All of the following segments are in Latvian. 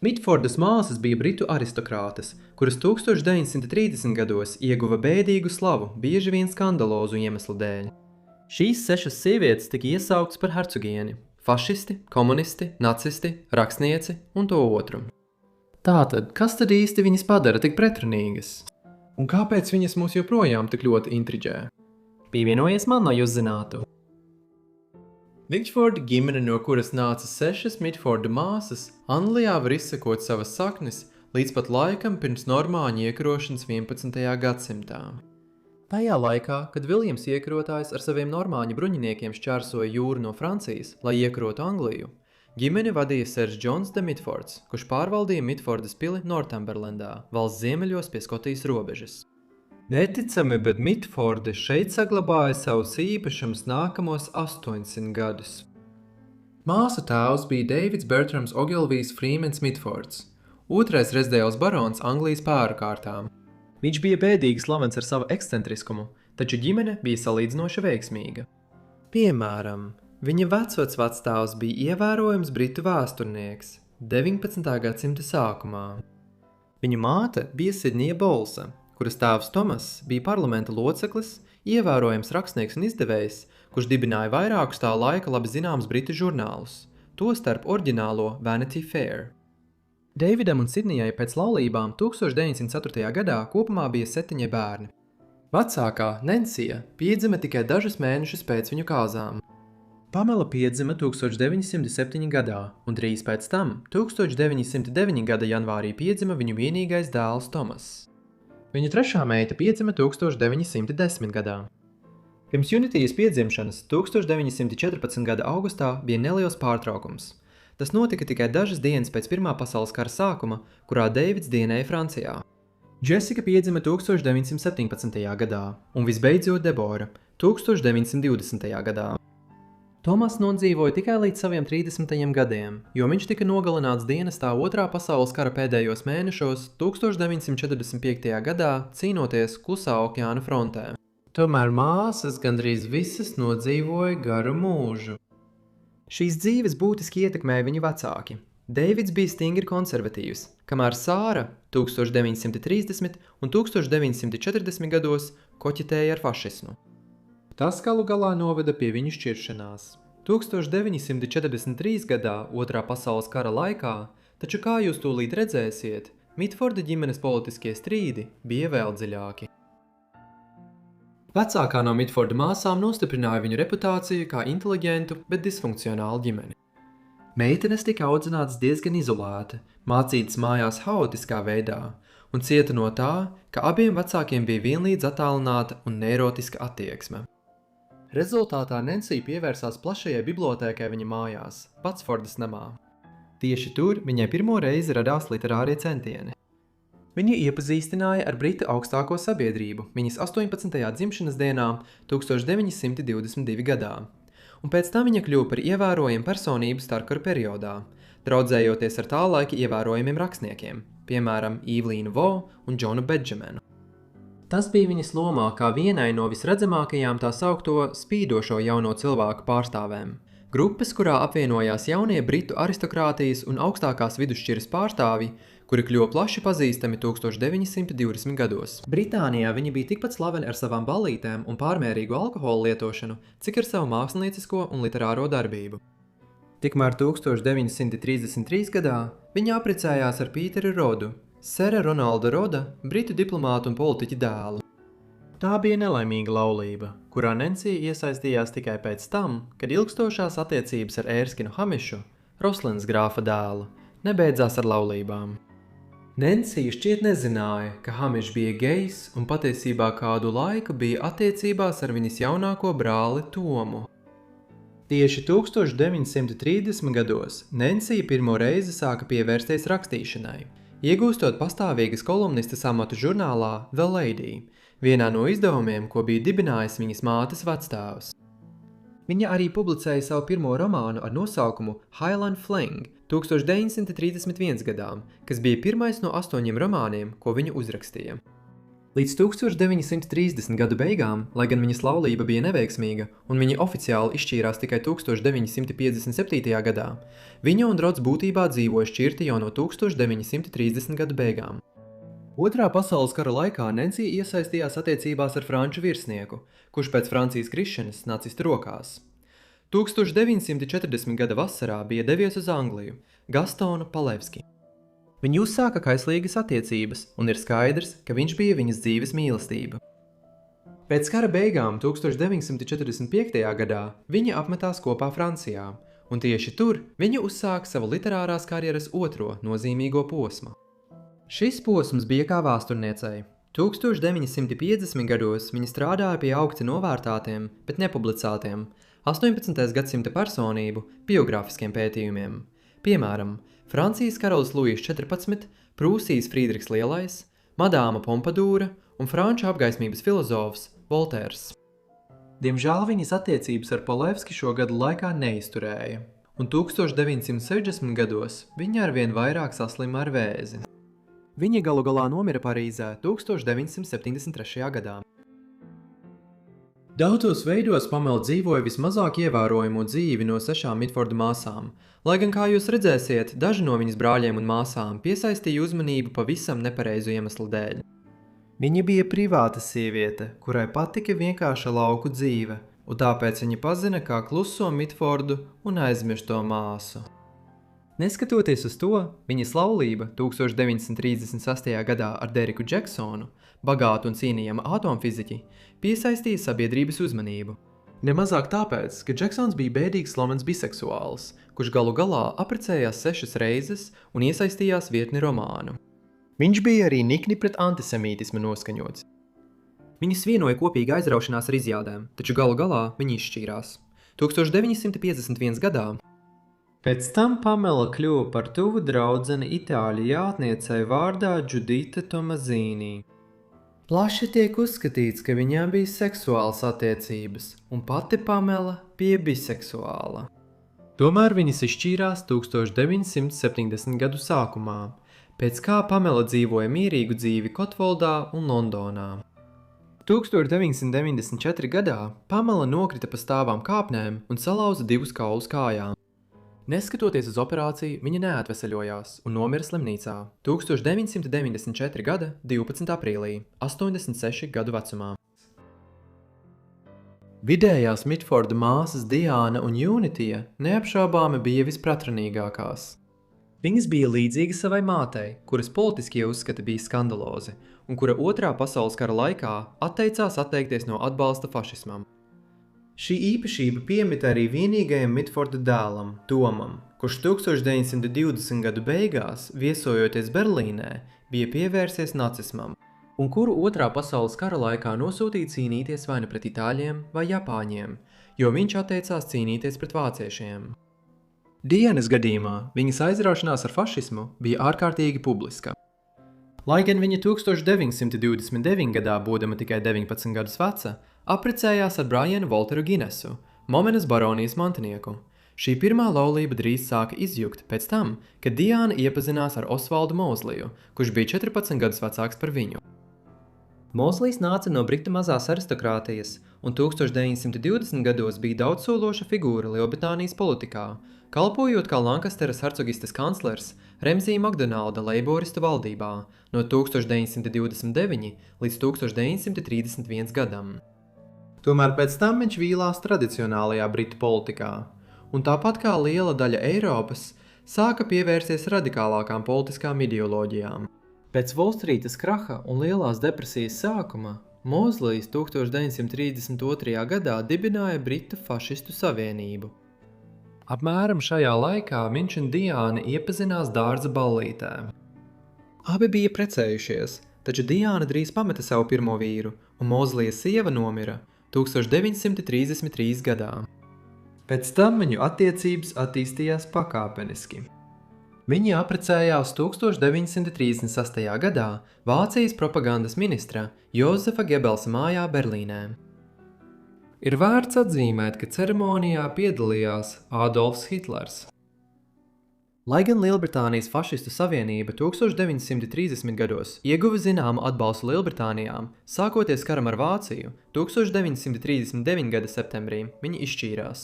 Mitfordas māsas bija britu aristokrātes, kuras 1930. gados ieguva bēdīgu slavu, bieži vien skandalozu iemeslu dēļ. Šīs 6 sievietes tika iesauktas par hercogieni – fašisti, komunisti, nacisti, rakstnieci un to otru. Tātad, kas tad īsti viņas padara tik pretrunīgas? Un kāpēc viņas mūs joprojām tik ļoti intriģē? Pievienojies man, lai jūs zinātu. Mitforda ģimene, no kuras nāca 6 Mitforda māsas, Anglijā var izsekot savas saknes līdz pat laikam pirms normāņu iekarošanas 11. gadsimtā. Tajā laikā, kad Viljams iekarotājs ar saviem normāņu bruņiniekiem šķērsoja jūru no Francijas, lai iekarotu Angliju, ģimeni vadīja Sers Džons de Mitfords, kurš pārvaldīja Mitfordas pili Northumberlandā, valsts ziemeļos pie Skotijas robežas. Neticami, bet Mitfordi šeit saglabāja savus īpašumus nākamos 800 gadus. Māsu tēvs bija Davids Bertrams Ogilvijs Freemans Mitfords, otrais rezidēls barons Anglijas pāru kārtām. Viņš bija bēdīgi slavens ar savu ekscentriskumu, taču ģimene bija salīdzinoši veiksmīga. Piemēram, viņa vecvecvectēvs bija ievērojams britu vēsturnieks 19. gadsimta sākumā. Viņa māte bija Sidnija Bolsa, kuras tēvs Tomas bija parlamenta loceklis, ievērojams rakstnieks un izdevējs, kurš dibināja vairākus tā laika labi zināmus britu žurnālus, tostarp oriģinālo Vanity Fair. Davidam un Sidnijai pēc laulībām 1904. gadā kopumā bija 7 bērni. Vecākā, Nensija, piedzima tikai dažus mēnešus pēc viņu kāzām. Pamela piedzima 1907. gadā, un drīz pēc tam, 1909. gada janvārī piedzima viņu vienīgais dēls Tomas. Viņa trešā meita piedzima 1910. gadā. Pirms Unitijas piedzimšanas 1914. gada augustā bija neliels pārtraukums. Tas notika tikai dažas dienas pēc Pirmā pasaules kara sākuma, kurā Deivids dienēja Francijā. Jessica piedzima 1917. gadā, un visbeidzot Debora 1920. gadā. Tomas nodzīvoja tikai līdz saviem 30. gadiem, jo viņš tika nogalināts dienestā Otrā pasaules kara pēdējos mēnešos 1945. gadā cīnoties Klusā okeāna frontē. Tomēr māsas gandrīz visas nodzīvoja garu mūžu. Šīs dzīves būtiski ietekmēja viņu vecāki. Deivids bija stingri konservatīvs, kamēr Sāra 1930 un 1940 gados koķitēja ar fašismu. Tas galu galā noveda pie viņu šķiršanās. 1943. gadā Otrā pasaules kara laikā, taču kā jūs tūlīt redzēsiet, Mitforda ģimenes politiskie strīdi bija vēl dziļāki. Vecākā no Mitforda māsām nostiprināja viņu reputāciju kā inteliģentu, bet disfunkcionālu ģimeni. Meitenes tika audzinātas diezgan izolēti, mācītas mājās haotiskā veidā un cieta no tā, ka abiem vecākiem bija vienlīdz attālināta un neirotiska attieksme. Rezultātā Nensija pievērsās plašajai bibliotēkai viņa mājās, Patsfordas namā. Tieši tur viņai pirmo reizi radās literārie centieni. Viņa iepazīstināja ar Britu augstāko sabiedrību viņas 18. dzimšanas dienā 1922. gadā, un pēc tam viņa kļuva par ievērojamu personību starpkara periodā, draudzējoties ar tā laika ievērojamiem rakstniekiem, piemēram, Evelīnu Vo un Džonu Bedžamenu. Tas bija viņas lomā kā vienai no visredzamākajām tā saukto spīdošo jauno cilvēku pārstāvēm. Grupas, kurā apvienojās jaunie britu aristokrātijas un augstākās vidusšķiras pārstāvji, kuri kļuva plaši pazīstami 1920. gados. Britānijā viņi bija tikpat slaveni ar savām ballītēm un pārmērīgu alkohola lietošanu, cik ar savu māksliniecisko un literāro darbību. Tikmēr 1933. gadā viņa apprecējās ar Pīteru Rodu, Sera Ronalda Roda, britu diplomātu un politiķa dēlu. Tā bija nelaimīga laulība, kurā Nensija iesaistījās tikai pēc tam, kad ilgstošās attiecības ar Ērskinu Hamišu, Roslins grāfa dēlu, nebeidzās ar laulībām. Nensija šķiet nezināja, ka Hamišs bija gejs un patiesībā kādu laiku bija attiecībās ar viņas jaunāko brāli Tomu. Tieši 1930. gados Nensija pirmo reizi sāka pievērsties rakstīšanai, iegūstot pastāvīgas kolumnistas amatu žurnālā The Lady, vienā no izdevumiem, ko bija dibinājis viņas mātes vectēvs. Viņa arī publicēja savu pirmo romānu ar nosaukumu Highland Fling 1931. gadā, kas bija pirmais no 8 romāniem, ko viņa uzrakstīja. Līdz 1930. gadu beigām, lai gan viņas laulība bija neveiksmīga un viņi oficiāli izšķīrās tikai 1957. gadā, viņa un Rods būtībā dzīvoja šķirti jau no 1930. gadu beigām. Otrā pasaules kara laikā Nancy iesaistījās attiecībās ar franču virsnieku, kurš pēc Francijas krišanas nacistu rokās. 1940. gada vasarā bija devies uz Angliju, Gastonu Palevski. Viņi uzsāka kaislīgas attiecības, un ir skaidrs, ka viņš bija viņas dzīves mīlestība. Pēc kara beigām 1945. gadā viņa apmetās kopā Francijā, un tieši tur viņa uzsāka savu literārās karjeras otro nozīmīgo posmu. Šis posms bija kā vēsturniecei. 1950. gados viņa strādāja pie augsti novērtātiem, bet nepublicētiem 18. gadsimta personību biogrāfiskiem pētījumiem. Piemēram, Francijas karalis Luijs 14, Prūsijas Frīdriks Lielais, Madāma Pompadūra un franču apgaismības filozofs Voltērs. Diemžēl viņas attiecības ar Palevski šo gadu laikā neizturēja, un 1960. gados viņa arvien vairāk saslima ar vēzi. Viņa galu galā nomira Parīzē 1973. gadā. Daudzos veidos Pamela dzīvoja vismazāk ievērojamo dzīvi no 6 Mitforda māsām, lai gan, kā jūs redzēsiet, daži no viņas brāļiem un māsām piesaistīja uzmanību pavisam nepareizu iemeslu dēļ. Viņa bija privāta sieviete, kurai patika vienkārša lauku dzīve, un tāpēc viņa pazina kā kluso Mitfordu un aizmirsto māsu. Neskatoties uz to, viņas laulība 1936. gadā ar Deriku Džeksonu, bagātu un cienījamu atomfiziķi, piesaistīja sabiedrības uzmanību. Nemazāk tāpēc, ka Džeksons bija bēdīgs slavens biseksuāls, kurš galu galā apprecējās 6 reizes un iesaistījās virkni romānu. Viņš bija arī nikni pret antisemītismu noskaņots. Viņas vienoja kopīga aizraušanās ar izjādēm, taču galu galā viņi izšķīrās. 1951. gadā pēc tam Pamela kļuva par tuvu draudzeni itāļu jātniecei vārdā Džudita Tomazīnī. Plaši tiek uzskatīts, ka viņām bija seksuāls attiecības, un pati Pamela bija biseksuāla. Tomēr viņas izšķīrās 1970. gadu sākumā, pēc kā Pamela dzīvoja mierīgu dzīvi Kotvoldā un Londonā. 1994. gadā Pamela nokrita pa stāvām kāpnēm un salauza 2 kaulus kājām. Neskatoties uz operāciju, viņa neatveseļojās un nomira slimnīcā 1994. gada 12. aprīlī, 86 gadu vecumā. Vidējās Mitforda māsas Diāna un Junitija neapšaubāmi bija vispratranīgākās. Viņas bija līdzīgas savai mātei, kuras politiskie uzskati bija skandalozi, un kura Otrā pasaules kara laikā atteicās atteikties no atbalsta fašismam. Šī īpašība piemita arī vienīgajam Mitforda dēlam, Tomam, kurš 1920. gadu beigās, viesojoties Berlīnē, bija pievērsies nacismam, un kuru Otrā pasaules kara laikā nosūtīja cīnīties vai nu pret itāļiem vai japāņiem, jo viņš atteicās cīnīties pret vāciešiem. Dianas gadījumā viņas aizraušanās ar fašismu bija ārkārtīgi publiska. Lai gan viņa 1929. gadā, būdama tikai 19 gadus veca, apprecējās ar Brianu Volteru Ginesu, Momenas baronijas mantinieku. Šī pirmā laulība drīz sāka izjukt pēc tam, kad Diana iepazinās ar Osvaldu Mozliju, kurš bija 14 gadus vecāks par viņu. Mozlijs nāca no Britu mazās aristokrātijas, un 1920. gados bija daudzsološa figūra Lielbritānijas politikā, kalpojot kā Lankasteras hercogistes kanclers Remzija Makdonalda leiboristu valdībā no 1929 līdz 1931 gadam. Tomēr pēc tam viņš vīlās tradicionālajā britu politikā, un tāpat kā liela daļa Eiropas, sāka pievērsties radikālākām politiskām ideoloģijām. Pēc Volstrītas kraha un lielās depresijas sākuma Mozlijs 1932. gadā dibināja Britu fašistu savienību. Apmēram šajā laikā viņš un Diāna iepazinās dārza ballītē. Abi bija precējušies, taču Diāna drīz pameta savu pirmo vīru, un Mozlija sieva nomira 1933. gadā. Pēc tam viņu attiecības attīstījās pakāpeniski. Viņi apprecējās 1936. gadā Vācijas propagandas ministra Jozefa Gebelsa mājā Berlīnē. Ir vērts atzīmēt, ka ceremonijā piedalījās Adolfs Hitlers. Lai gan Lielbritānijas fašistu savienība 1930. gados ieguva zināmu atbalstu Lielbritānijām, sākoties karam ar Vāciju, 1939. gada septembrī viņi izšķīrās.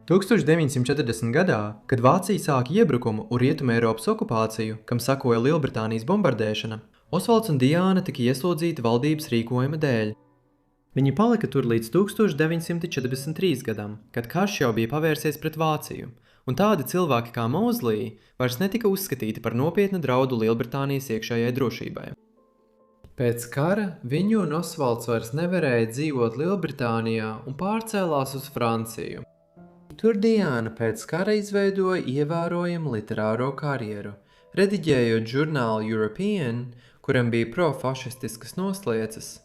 1940. gadā, kad Vācija sāka iebrukumu un Rietumeiropas okupāciju, kam sekoja Lielbritānijas bombardēšana, Osvalds un Diāna tika ieslodzīti valdības rīkojuma dēļ. Viņi palika tur līdz 1943. gadam, kad karš jau bija pavērsies pret Vāciju, un tādi cilvēki kā Moslī vairs netika uzskatīti par nopietnu draudu Lielbritānijas iekšējai drošībai. Pēc kara viņu un Osvalds vairs nevarēja dzīvot Lielbritānijā un pārcēlās uz Franciju. Tur Diāna pēc kara izveidoja ievērojamu literāro karjeru, rediģējot žurnālu European, kuram bija profašistiskas noslieces,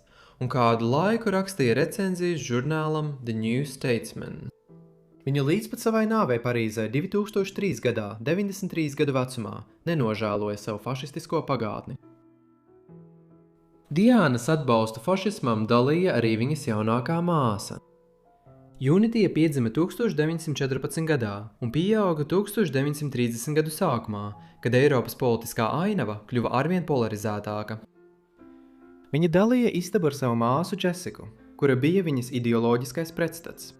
un kādu laiku rakstīja recenzijas žurnālam The New Statesman. Viņa līdz pat savai nāvei Parīzē 2003. gadā, 93 gadu vecumā, nenožēloja savu fašistisko pagātni. Diānas atbalstu fašismam dalīja arī viņas jaunākā māsa. Unitija piedzima 1914. gadā un pieauga 1930. gadu sākumā, kad Eiropas politiskā ainava kļuva arvien polarizētāka. Viņa dalīja istabu ar savu māsu Džesiku, kura bija viņas ideoloģiskais pretstats.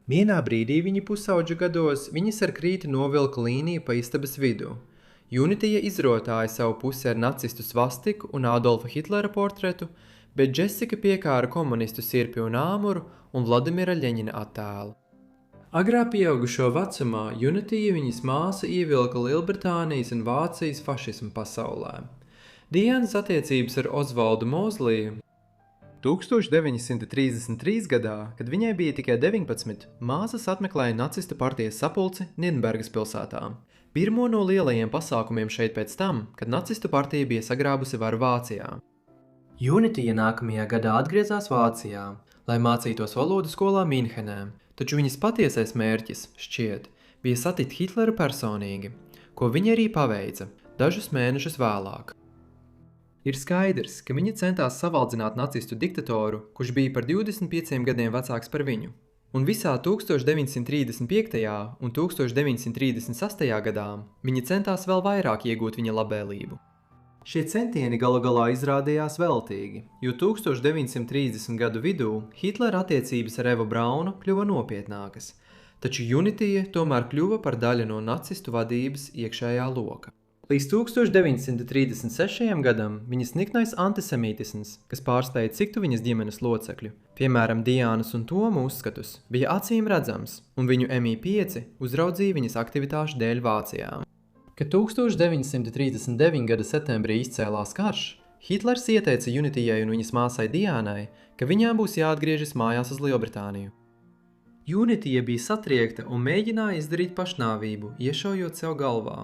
Vienā brīdī viņa pusauģu gados viņas ar krīti novilka līniju pa istabas vidu. Unitija izrotāja savu pusi ar nacistu svastiku un Adolfa Hitlera portretu, bet Džesika piekāra komunistu sirpi un āmuru un Vladimira Ļeņina attēlu. Agrā pieaugušo vecumā Unitija viņas māsa ievilka Lielbritānijas un Vācijas fašismu pasaulē. Diānas attiecības ar Osvaldu Mosliju 1933. gadā, kad viņai bija tikai 19, māsas apmeklēja nacistu partijas sapulci Nirnbergas pilsētā. Pirmo no lielajiem pasākumiem šeit pēc tam, kad nacistu partija bija sagrābusi varu Vācijā. Unitija nākamajā gadā atgriezās Vācijā, lai mācītos valodu skolā Minhenē, taču viņas patiesais mērķis, šķiet, bija satikt Hitleru personīgi, ko viņa arī paveica dažus mēnešus vēlāk. Ir skaidrs, ka viņa centās savaldzināt nacistu diktatoru, kurš bija par 25 gadiem vecāks par viņu. Un visā 1935. un 1936. gadā viņa centās vēl vairāk iegūt viņa labēlību. Šie centieni galu galā izrādījās veltīgi, jo 1930. gadu vidū Hitlera attiecības ar Evu Braunu kļuva nopietnākas, taču Unitija tomēr kļuva par daļu no nacistu vadības iekšējā loka. Līdz 1936. gadam viņas niknais antisemītisms, kas pārsteidza ciktu viņas ģimenes locekļu, piemēram Diānas un Toma uzskatus, bija acīm redzams, un viņu MI5 uzraudzīja viņas aktivitāšu dēļ Vācijā. Kad 1939. gada septembrī izcēlās karš, Hitlers ieteica Unitijai un viņas māsai Diānai, ka viņām būs jāatgriežas mājās uz Lielbritāniju. Unitija bija satriekta un mēģināja izdarīt pašnāvību, iešaujot sev galvā.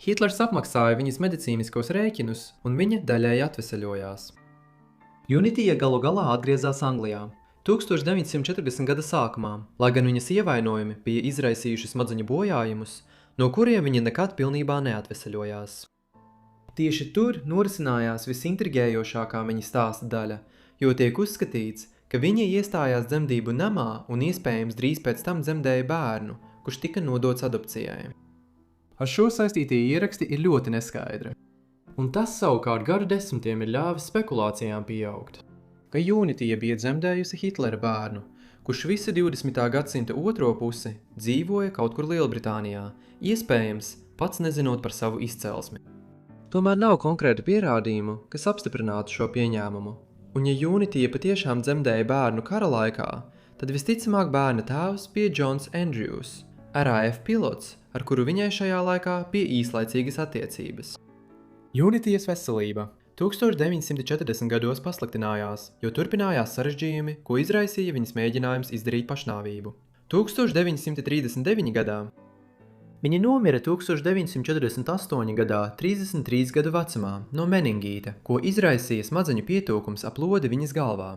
Hitlers apmaksāja viņas medicīniskos rēķinus, un viņa daļēji atveseļojās. Unitija galu galā atgriezās Anglijā 1940. gada sākumā, lai gan viņas ievainojumi bija izraisījuši smadzeņu bojājumus, no kuriem viņa nekad pilnībā neatveseļojās. Tieši tur norisinājās visintrigējošākā viņa stāsta daļa, jo tiek uzskatīts, ka viņa iestājās dzemdību namā un iespējams drīz pēc tam dzemdēja bērnu, kurš tika nodots adopcijai. Ar šo saistītie ieraksti ir ļoti neskaidri, un tas savukārt gadu desmitiem ir ļāvis spekulācijām pieaugt, ka Unitija bija dzemdējusi Hitlera bērnu, kurš visu 20. gadsimta otro pusi dzīvoja kaut kur Lielbritānijā, iespējams pats nezinot par savu izcelsmi. Tomēr nav konkrētu pierādījumu, kas apstiprinātu šo pieņēmumu, un ja Unitija patiešām dzemdēja bērnu kara laikā, tad visticamāk bērna tēvs bija Johns Andrews, RAF pilots, ar kuru viņai šajā laikā bija īslaicīgas attiecības. Unitijas veselība 1940. gados pasliktinājās, jo turpinājās sarežģījumi, ko izraisīja viņas mēģinājums izdarīt pašnāvību. 1939. gadā viņa nomira 1948. gadā 33 gadu vecumā no meningīta, ko izraisīja smadzeņu pietūkums ap lodi viņas galvā.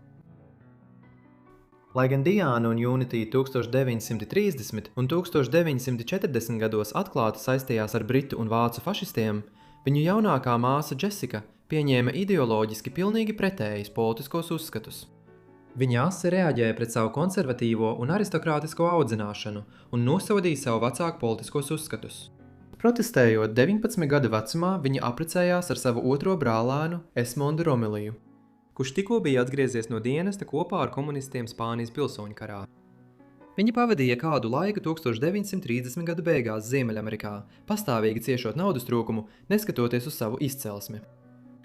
Lai gan Diāna un Unitija 1930 un 1940 gados atklāti saistījās ar britu un vācu fašistiem, viņu jaunākā māsa Džesika pieņēma ideoloģiski pilnīgi pretējus politiskos uzskatus. Viņa asi reaģēja pret savu konservatīvo un aristokrātisko audzināšanu un nosodīja savu vecāku politiskos uzskatus. Protestējot 19 gadu vecumā, viņa apprecējās ar savu otro brālēnu Esmondu Romiliju, kurš tikko bija atgriezies no dienesta kopā ar komunistiem Spānijas pilsoņu karā. Viņa pavadīja kādu laiku 1930 gadu beigās Ziemeļamerikā, pastāvīgi ciešot naudas trūkumu, neskatoties uz savu izcelsmi.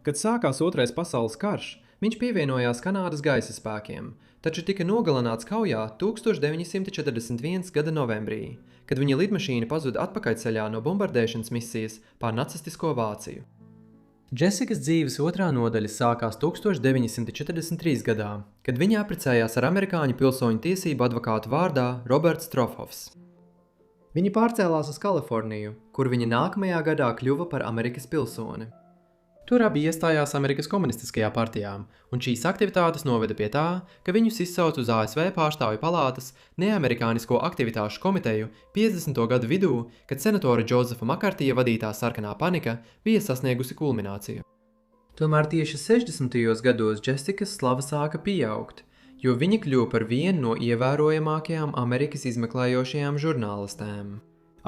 Kad sākās Otrais pasaules karš, viņš pievienojās Kanādas gaisa spēkiem, taču tika nogalināts kaujā 1941. gada novembrī, kad viņa lidmašīna pazuda atpakaļceļā no bombardēšanas misijas pār nacistisko Vāciju. Džesikas dzīves otrā nodaļa sākās 1943. gadā, kad viņa apprecējās ar amerikāņu pilsoņu tiesību advokātu vārdā Roberts Trofovs. Viņa pārcēlās uz Kaliforniju, kur viņa nākamajā gadā kļuva par Amerikas pilsoni. Tur abi iestājās Amerikas komunistiskajā partijā, un šīs aktivitātes noveda pie tā, ka viņus izsauca uz ASV pārstāvju palātas neamerikānisko aktivitāšu komiteju 50. gadu vidū, kad senatora Džozefa Makartija vadītā sarkanā panika bija sasniegusi kulmināciju. Tomēr tieši 60. gados Džesikas slava sāka pieaugt, jo viņa kļuva par vienu no ievērojamākajām Amerikas izmeklējošajām žurnālistēm.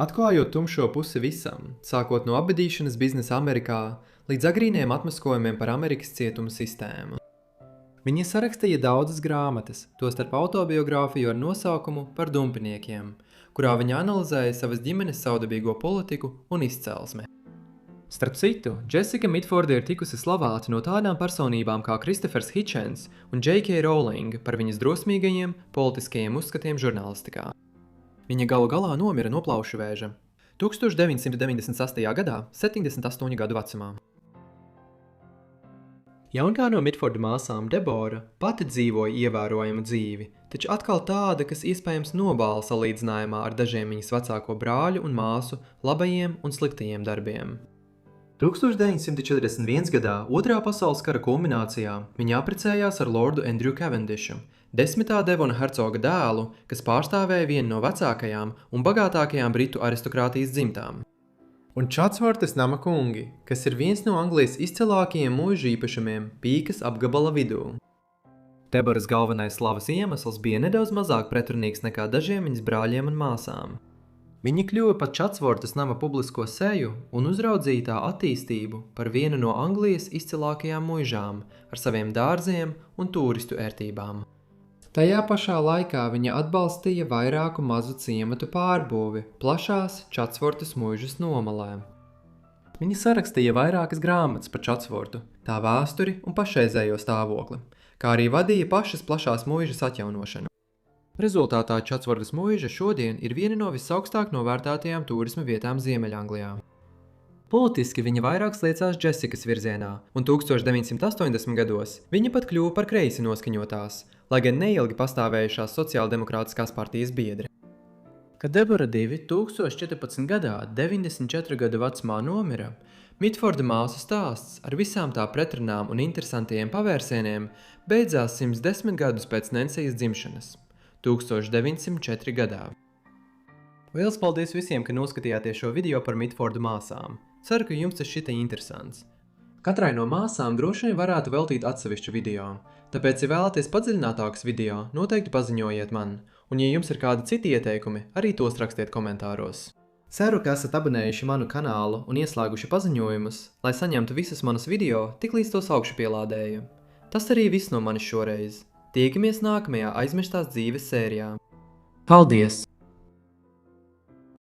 Atklājot tumšo pusi visam, sākot no apbedīšanas biznesa Amerikā, līdz agrīniem atmaskojumiem par Amerikas cietumu sistēmu. Viņa sarakstīja daudzas grāmatas, tostarp autobiogrāfiju ar nosaukumu Par dumpiniekiem, kurā viņa analizēja savas ģimenes savdabīgo politiku un izcelsmi. Starp citu, Jessica Mitforda ir tikusi slavāta no tādām personībām kā Christophers Hitchens un J.K. Rowling par viņas drosmīgajiem politiskajiem uzskatiem žurnālistikā. Viņa galu galā nomira no plaušu vēža 1998. gadā, 78 gadu vecumā. Jaunā no Mitforda māsām Debora pati dzīvoja ievērojamu dzīvi, taču atkal tāda, kas iespējams nobāla salīdzinājumā ar dažiem viņas vecāko brāļu un māsu labajiem un sliktajiem darbiem. 1941. gadā Otrā pasaules kara kulminācijā viņa apprecējās ar lordu Andrew Cavendishu, 10. Devona hercoga dēlu, kas pārstāvēja vienu no vecākajām un bagātākajām britu aristokrātijas dzimtām. Un Čatsvortas nama kungi, kas ir viens no Anglijas izcilākajiem mūža īpašumiem Pīkas apgabala vidū. Deboras galvenais slavas iemesls bija nedaudz mazāk pretrunīgs nekā dažiem viņas brāļiem un māsām. Viņa kļuva par Čatsvortas nama publisko seju un uzraudzīja tā attīstību par vienu no Anglijas izcilākajām mūžām ar saviem dārziem un turistu ērtībām. Tajā pašā laikā viņa atbalstīja vairāku mazu ciematu pārbūvi plašās Čatsvortas mūžas nomalē. Viņa sarakstīja vairākas grāmatas par Čatsvortu, tā vēsturi un pašreizējo stāvokli, kā arī vadīja pašas plašās mūžas atjaunošanu. Rezultātā Čatsvortas mūža šodien ir viena no visaugstāk novērtētajām turisma vietām Ziemeļanglijā. Politiski viņa vairāk sliecās Džesikas virzienā, un 1980. gados viņa pat kļuva par kreisi noskaņotās, lai gan neilgi pastāvējušās sociāldemokrātiskās partijas biedri. Kad Debora 2014. gadā 94 gadu vecumā nomira, Mitforda māsu stāsts ar visām tā pretrunām un interesantiem pavērsieniem beidzās 110 gadus pēc Nensijas dzimšanas, 1904. gadā. Liels paldies visiem, ka noskatījāties šo video par Mitforda māsām. Ceru, ka jums tas šita interesants. Katrai no māsām droši vien varētu veltīt atsevišķu video, tāpēc, ja vēlaties padziļinātākus video, noteikti paziņojiet man, un ja jums ir kādi citi ieteikumi, arī tos rakstiet komentāros. Ceru, ka esat abonējuši manu kanālu un ieslēguši paziņojumus, lai saņemtu visas manas video, tik līdz tos augšu pielādēju. Tas arī viss no manis šoreiz. Tiekamies nākamajā aizmirstās dzīves sērijā. Paldies!